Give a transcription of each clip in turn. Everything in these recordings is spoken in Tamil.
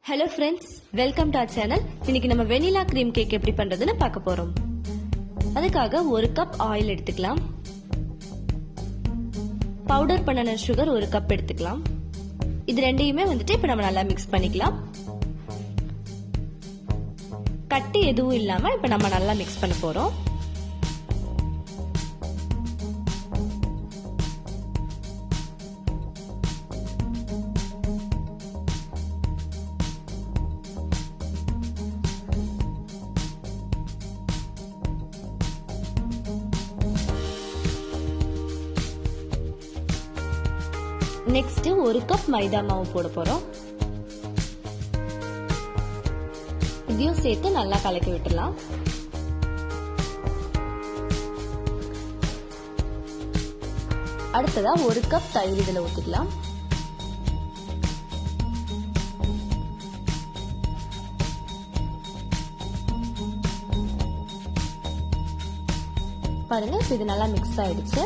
Hello friends, welcome to our channel. இன்னைக்கு நம்ம வெனிலா cream cake எப்படி பண்றதுன்னு பார்க்க போறோம். அதுக்காக 1 கப் ஆயில் எடுத்துக்கலாம். பவுடர் பண்ணன சுகர் 1 கப் எடுத்துக்கலாம். இது ரெண்டையுமே இப்ப நம்ம நல்லா mix பண்ணிக்கலாம். கட்டி எதுவும் இல்லாம இப்ப நம்ம நல்லா mix பண்ண போறோம். நெக்ஸ்ட் 1 கப் மைதா மாவு போட போறோம். இதையும் சேர்த்து நல்லா கலக்கி விட்டுறலாம். அடுத்ததா 1 கப் தயிர் இதுல ஊத்திக்கலாம். பாருங்க இது நல்லா மிக்ஸ் ஆயிடுச்சு.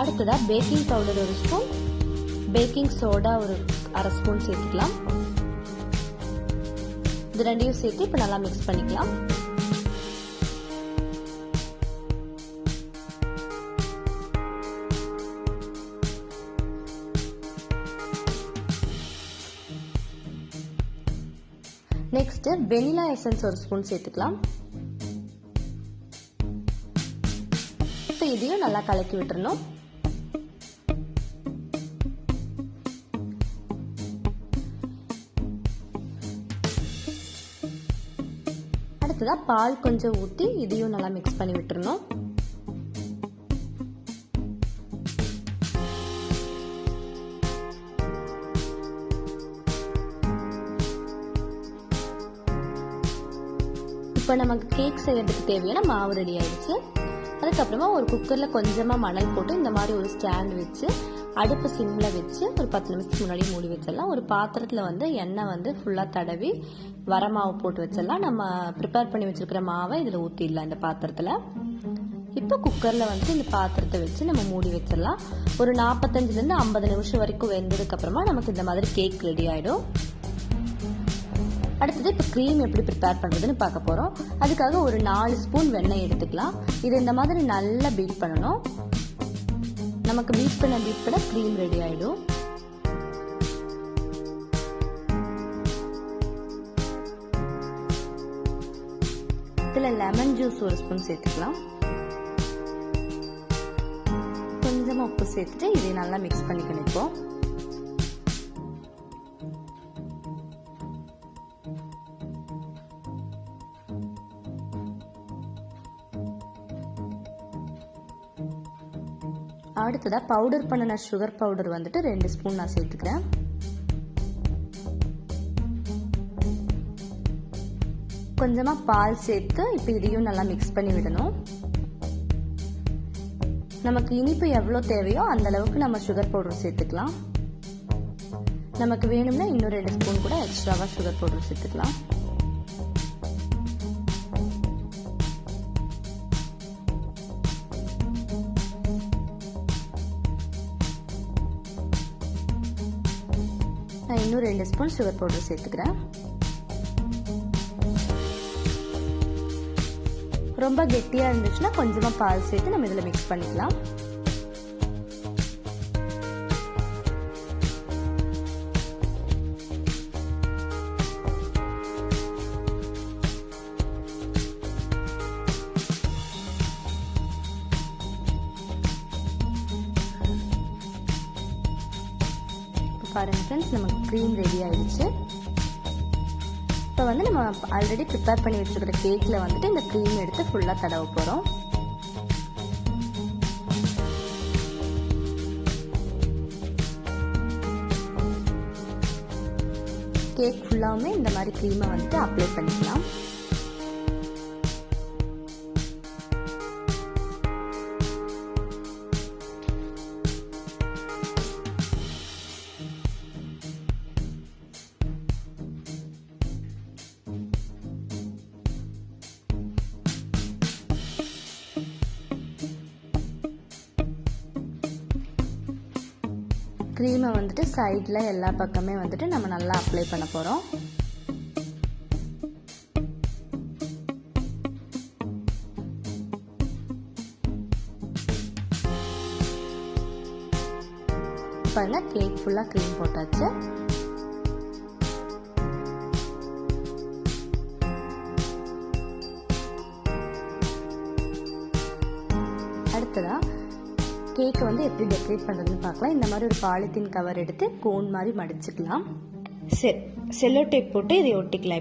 அடுத்ததா baking powder 1 spoon, baking soda 1/2 spoon சேர்த்துக்கலாம். இது ரெண்டையும் சேர்த்து இப்ப நல்லா மிக்ஸ் பண்ணிக்கலாம். நெக்ஸ்ட் வெனிலா எசன்ஸ் 1 ஸ்பூன் சேர்த்துக்கலாம். இப்ப இதையும் நல்லா கலக்கி விட்டுறணும். அடுத்ததா பால் கொஞ்சம் ஊத்தி இதையும் நல்லா மிக்ஸ் பண்ணி விட்டுறணும். இப்ப நமக்கு கேக் செய்யறதுக்கு தேவையான மாவு ரெடி ஆயிடுச்சு. அதுக்கப்புறமா ஒரு குக்கர்ல கொஞ்சமா மணல் போட்டு இந்த மாதிரி ஒரு ஸ்டாண்ட் வச்சு அடுப்பு சிம்ல வச்சு ஒரு 10 நிமிஷத்துக்கு முன்னாடி மூடி வச்சிடலாம். ஒரு பாத்திரத்துல எண்ணெய் ஃபுல்லா தடவி வர மாவு போட்டு வச்சிடலாம். நம்ம ப்ரிப்பேர் பண்ணி வச்சிருக்கிற மாவை இதுல ஊத்திடலாம் இந்த பாத்திரத்துல. இப்ப குக்கர்ல இந்த பாத்திரத்தை வச்சு நம்ம மூடி வச்சிடலாம். ஒரு 45 இருந்து 50 நிமிஷம் வரைக்கும் வெந்ததுக்கு அப்புறமா நமக்கு இந்த மாதிரி கேக் ரெடி ஆயிடும். அடுத்தது இப்ப கிரீம் எப்படி ப்ரிப்பேர் பண்றதுன்னு பார்க்க போறோம். அதுக்காக ஒரு 4 ஸ்பூன் வெண்ணெய் எடுத்துக்கலாம். இது இந்த மாதிரி நல்லா பீட் பண்ணணும். நமக்கு பீட் பண்ண கிரீம் ரெடி ஆயிடும். இதுல லெமன் ஜூஸ் 1 ஸ்பூன் சேர்த்துக்கலாம். கொஞ்சமா உப்பு சேர்த்துட்டு இதை நல்லா மிக்ஸ் பண்ணிக்கணும். இப்போ அடுத்ததா பவுடர் பண்ணன சுகர் பவுடர் 2 ஸ்பூன் நான் சேர்த்துக்கிறேன். கொஞ்சமா பால் சேர்த்து இப்ப இதையும் நல்லா மிக்ஸ் பண்ணி விடணும். நமக்கு இனிப்பு எவ்வளவு தேவையோ அந்த அளவுக்கு நம்ம சுகர் பவுடர் சேர்த்துக்கலாம். நமக்கு வேணும்னா இன்னும் 2 ஸ்பூன் கூட எக்ஸ்ட்ராவா சுகர் பவுடர் சேர்த்துக்கலாம். நான் இன்னும் 2 ஸ்பூன் சுகர் பவுடர் சேர்த்துக்கிறேன். ரொம்ப கெட்டியா இருந்துச்சுன்னா கொஞ்சமா பால் சேர்த்து நம்ம இதுல மிக்ஸ் பண்ணிக்கலாம். பாருங்க ஃப்ரெண்ட்ஸ், நமக்கு க்ரீம் ரெடி ஆயிடுச்சு. இப்போ நம்ம ஆல்ரெடி ப்ரிப்பேர் பண்ணி வச்சிருக்கிற கேக்ல இந்த க்ரீம் எடுத்து ஃபுல்லா தடவ போறோம். கேக் ஃபுல்லாவுமே இந்த மாதிரி க்ரீமை அப்ளை பண்ணிக்கலாம். க்ரீமை வந்துட்டு சைடில் எல்லா பக்கமே வந்துட்டு நம்ம நல்லா அப்ளை பண்ண போகிறோம். பாருங்க, கேக் ஃபுல்லாக க்ரீம் போட்டாச்சு. அடுத்ததா கேக்கை வந்து எப்படி டெக்கரேட் பண்ணுறதுன்னு பார்க்கலாம். இந்த மாதிரி ஒரு பாலித்தீன் கவர் எடுத்து கோன் மாதிரி மடிச்சுக்கலாம். செல்லோ டேப் போட்டு இதை ஒட்டிக்கலாம்.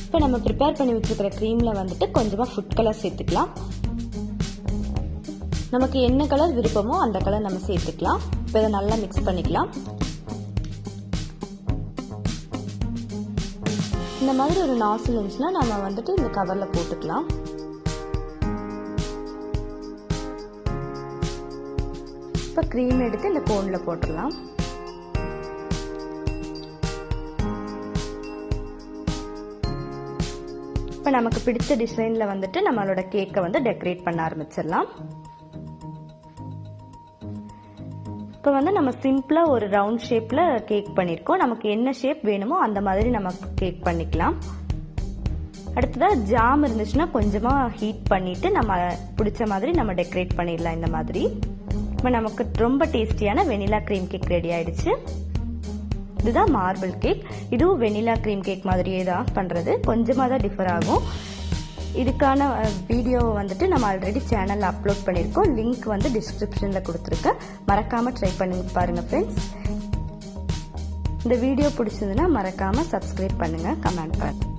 இப்போ நம்ம ப்ரிப்பேர் பண்ணி வச்சுருக்கிற க்ரீமில் வந்துட்டு கொஞ்சமாக ஃபுட் கலர் சேர்த்துக்கலாம். நமக்கு என்ன கலர் விருப்பமோ அந்த கலர் நம்ம சேர்த்துக்கலாம். இப்போ இதை நல்லா மிக்ஸ் பண்ணிக்கலாம். இந்த மாதிரி ஒரு நாசில் இருந்துச்சுன்னா நம்ம வந்துட்டு இந்த கவரில் போட்டுக்கலாம். இப்போ க்ரீம் எடுத்து இந்த கோனில் போட்டுடலாம். இப்போ நமக்கு பிடிச்ச டிசைனில் வந்துட்டு நம்மளோட கேக்கை வந்து டெக்கரேட் பண்ண ஆரம்பிச்சிடலாம். இப்போ வந்து நம்ம சிம்பிளாக ஒரு ரவுண்ட் ஷேப்பில் கேக் பண்ணியிருக்கோம். நமக்கு என்ன ஷேப் வேணுமோ அந்த மாதிரி நம்ம கேக் பண்ணிக்கலாம். அடுத்ததாக ஜாம் இருந்துச்சுன்னா கொஞ்சமாக ஹீட் பண்ணிவிட்டு நம்ம பிடிச்ச மாதிரி நம்ம டெக்கரேட் பண்ணிடலாம். இந்த மாதிரி இப்போ நமக்கு ரொம்ப டேஸ்டியான வெனிலா க்ரீம் கேக் ரெடி ஆயிடுச்சு. இதுதான் மார்பிள் கேக். இதுவும் வெனிலா க்ரீம் கேக் மாதிரியே தான் பண்ணுறது, கொஞ்சமாக தான் டிஃபர் ஆகும். இதுக்கான வீடியோவை வந்துட்டு நம்ம ஆல்ரெடி சேனலில் அப்லோட் பண்ணியிருக்கோம். லிங்க் வந்து டிஸ்கிரிப்ஷனில் கொடுத்துருக்கேன். மறக்காமல் ட்ரை பண்ணி பாருங்கள் ஃப்ரெண்ட்ஸ். இந்த வீடியோ பிடிச்சதுன்னா மறக்காமல் சப்ஸ்கிரைப் பண்ணுங்கள், கமெண்ட் பண்ணுங்கள்.